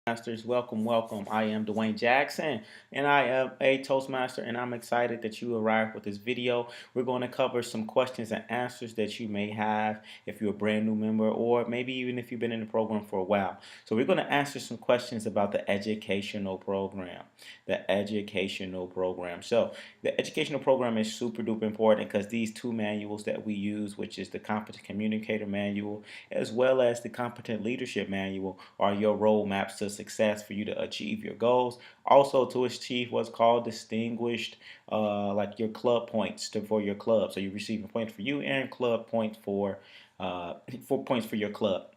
Masters, welcome. I am Dwayne Jackson, and I am a Toastmaster, and I'm excited that you arrived with this video. We're going to cover some questions and answers that you may have if you're a brand new member, or maybe even if you've been in the program for a while. So we're going to answer some questions about the educational program. So the educational program is super duper important because these two manuals that we use, which is the Competent Communicator Manual as well as the Competent Leadership Manual, are your roadmaps to success for you to achieve your goals. Also, to achieve what's called distinguished, like your club points for your club. So you're receiving points for you and club points for 4 points for your club.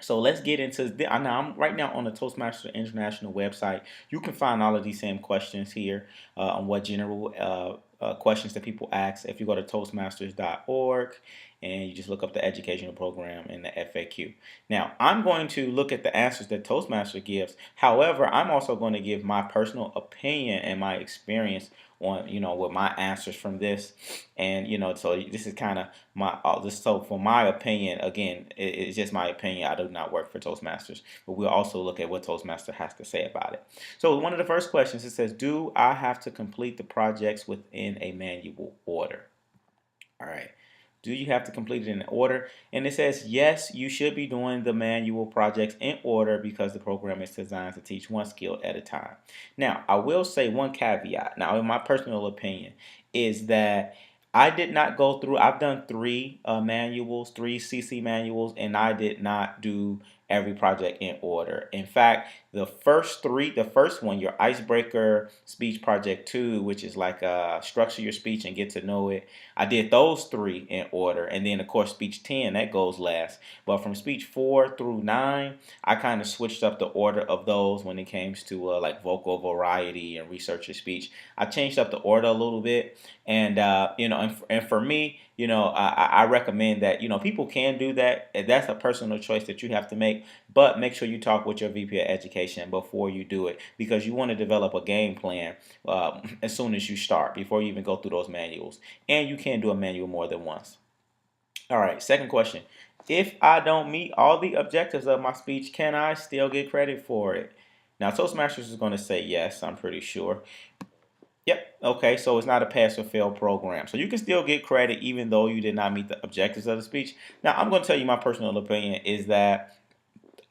So let's get into this. Now I'm right now on the Toastmaster International website. You can find all of these same questions here on what general questions that people ask. If you go to toastmasters.org and you just look up the educational program and the FAQ. Now I'm going to look at the answers that Toastmaster gives. However, I'm also going to give my personal opinion and my experience on with my answers from this, and so this is kind of my this. So for my opinion, again, it's just my opinion. I do not work for Toastmasters, but we'll also look at what Toastmaster has to say about it. So one of the first questions, it says, do I have to complete the projects within a manual order? All right. Do you have to complete it in order? And it says, yes, you should be doing the manual projects in order because the program is designed to teach one skill at a time. Now, I will say one caveat. Now, in my personal opinion, is that I did not go through, I've done three CC manuals, and I did not do every project in order. In fact, the first one, your icebreaker speech project 2, which is like structure your speech and get to know it. I did those three in order, and then of course speech 10 that goes last. But from speech 4 through 9, I kind of switched up the order of those when it came to like vocal variety and research your speech. I changed up the order a little bit, and and for me, I recommend that people can do that. That's a personal choice that you have to make, but make sure you talk with your VP of Education before you do it because you want to develop a game plan as soon as you start before you even go through those manuals. And you can't do a manual more than once. All right, second question. If I don't meet all the objectives of my speech, can I still get credit for it? Now, Toastmasters is going to say yes, I'm pretty sure. Yep. Okay. So it's not a pass or fail program. So you can still get credit even though you did not meet the objectives of the speech. Now, I'm going to tell you my personal opinion is that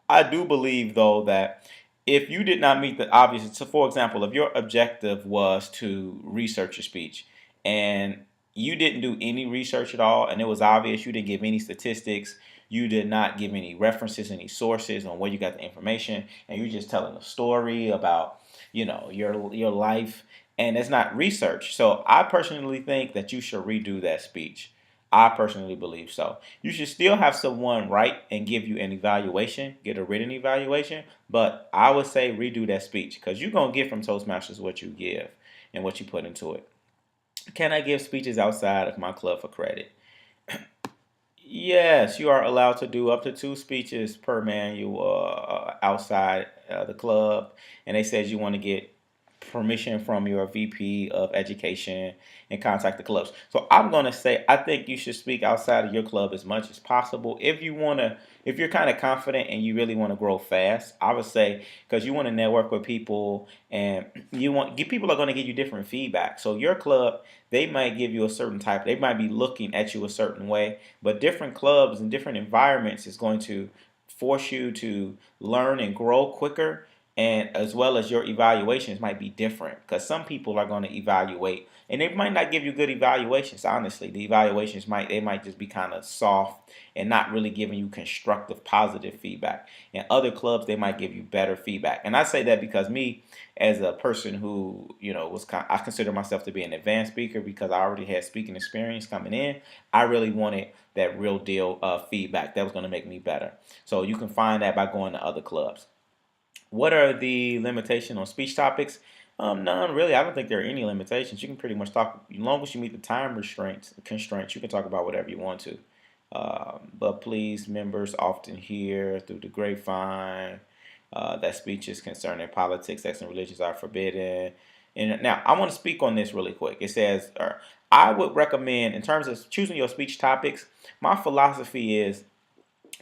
I do believe, though, that if you did not meet the obvious, so for example, if your objective was to research your speech and you didn't do any research at all and it was obvious, you didn't give any statistics, you did not give any references, any sources on where you got the information, and you're just telling a story about, your life, and it's not research. So I personally think that you should redo that speech. I personally believe so. You should still have someone write and give you an evaluation, get a written evaluation, but I would say redo that speech because you're going to get from Toastmasters what you give and what you put into it. Can I give speeches outside of my club for credit? Yes, you are allowed to do up to 2 speeches per manual outside the club, and they said you want to get permission from your VP of education and contact the clubs. So I'm going to say I think you should speak outside of your club as much as possible. If you're kind of confident and you really want to grow fast, I would say because you want to network with people and people are going to give you different feedback. So your club, they might give you a certain type, they might be looking at you a certain way, but different clubs and different environments is going to force you to learn and grow quicker, and as well as your evaluations might be different because some people are going to evaluate and they might not give you good evaluations. Honestly, the evaluations might just be kind of soft and not really giving you constructive positive feedback. In other clubs they might give you better feedback, and I say that because me as a person who I consider myself to be an advanced speaker because I already had speaking experience coming in. I really wanted that real deal feedback that was going to make me better. So you can find that by going to other clubs. What are the limitations on speech topics? None really. I don't think there are any limitations. You can pretty much talk as long as you meet the time constraints. You can talk about whatever you want to. But please, members often hear through the grapevine that speeches concerning politics, sex, and religions are forbidden. And now I want to speak on this really quick. It says, I would recommend in terms of choosing your speech topics. My philosophy is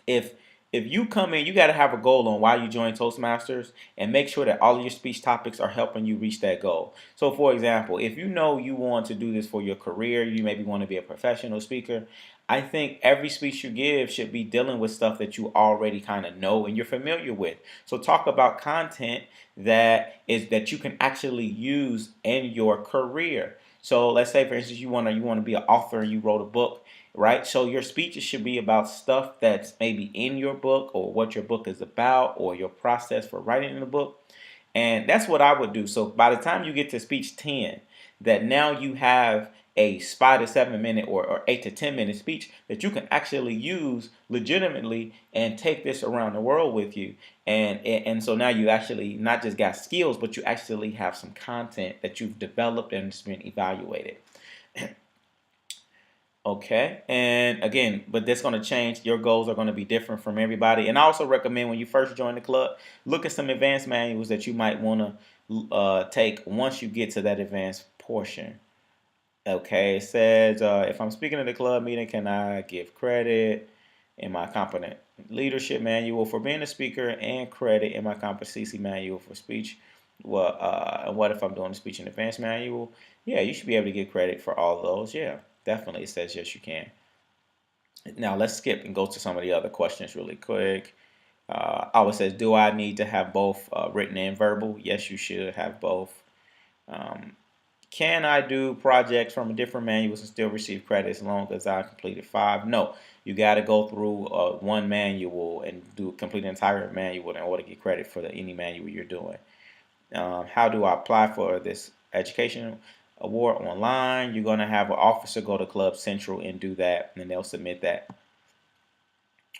if if you come in, you got to have a goal on why you joined Toastmasters and make sure that all of your speech topics are helping you reach that goal. So, for example, if you know you want to do this for your career, you maybe want to be a professional speaker, I think every speech you give should be dealing with stuff that you already kind of know and you're familiar with. So, talk about content that you can actually use in your career. So, let's say, for instance, you want to be an author and you wrote a book, right? So your speeches should be about stuff that's maybe in your book or what your book is about or your process for writing the book. And that's what I would do. So by the time you get to speech 10, that now you have a 5 to 7 minute or 8 to 10 minute speech that you can actually use legitimately and take this around the world with you. And so now you actually not just got skills, but you actually have some content that you've developed and it's been evaluated. Okay, and again, but that's going to change. Your goals are going to be different from everybody. And I also recommend when you first join the club, look at some advanced manuals that you might want to take once you get to that advanced portion. Okay, it says if I'm speaking at a club meeting, can I give credit in my competent leadership manual for being a speaker and credit in my competency manual for speech? Well, and what if I'm doing a speech and advanced manual? Yeah, you should be able to get credit for all of those. Yeah, definitely. It says yes, you can. Now let's skip and go to some of the other questions really quick. Oh, it says, do I need to have both written and verbal? Yes, you should have both. Um, can I do projects from different manuals and still receive credit as long as I completed 5? No, you got to go through one manual and complete an entire manual in order to get credit for any manual you're doing. How do I apply for this education award online? You're going to have an officer go to Club Central and do that, and they'll submit that.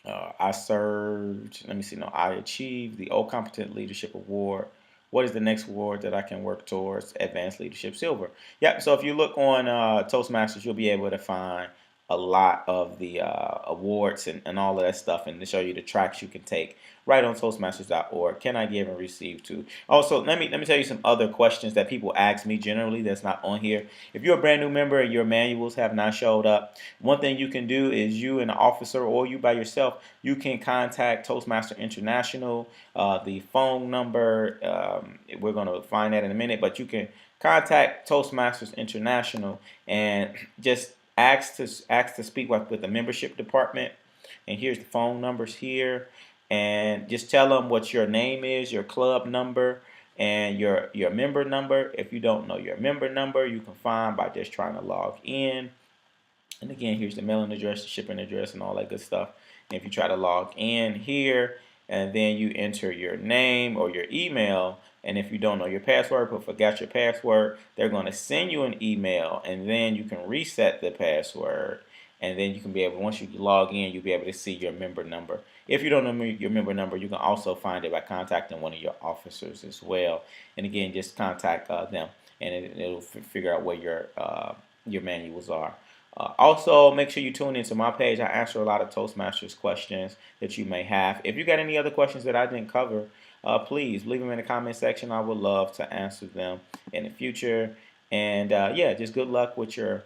I served, let me see, no, I achieved the Old Competent Leadership Award. What is the next award that I can work towards? Advanced Leadership Silver. Yep, so if you look on Toastmasters, you'll be able to find a lot of the awards and all of that stuff, and to show you the tracks you can take right on Toastmasters.org. Can I give and receive to? Also, let me tell you some other questions that people ask me generally that's not on here. If you're a brand new member and your manuals have not showed up, one thing you can do is you and an officer or you by yourself, you can contact Toastmaster International. The phone number, we're going to find that in a minute, but you can contact Toastmasters International and just ask to speak with the membership department. And here's the phone numbers here, and just tell them what your name is, your club number, and your member number. If you don't know your member number, you can find by just trying to log in. And again, here's the mailing address, the shipping address, and all that good stuff. And if you try to log in here, and then you enter your name or your email, and if you don't know your password but forgot your password, they're going to send you an email, and then you can reset the password. And then you can be able, once you log in, you'll be able to see your member number. If you don't know your member number, you can also find it by contacting one of your officers as well. And again, just contact them, and it'll figure out where your manuals are. Also, make sure you tune into my page. I answer a lot of Toastmasters questions that you may have. If you got any other questions that I didn't cover, please leave them in the comment section. I would love to answer them in the future. And yeah, just good luck with your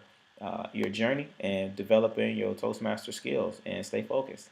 journey and developing your Toastmaster skills, and stay focused.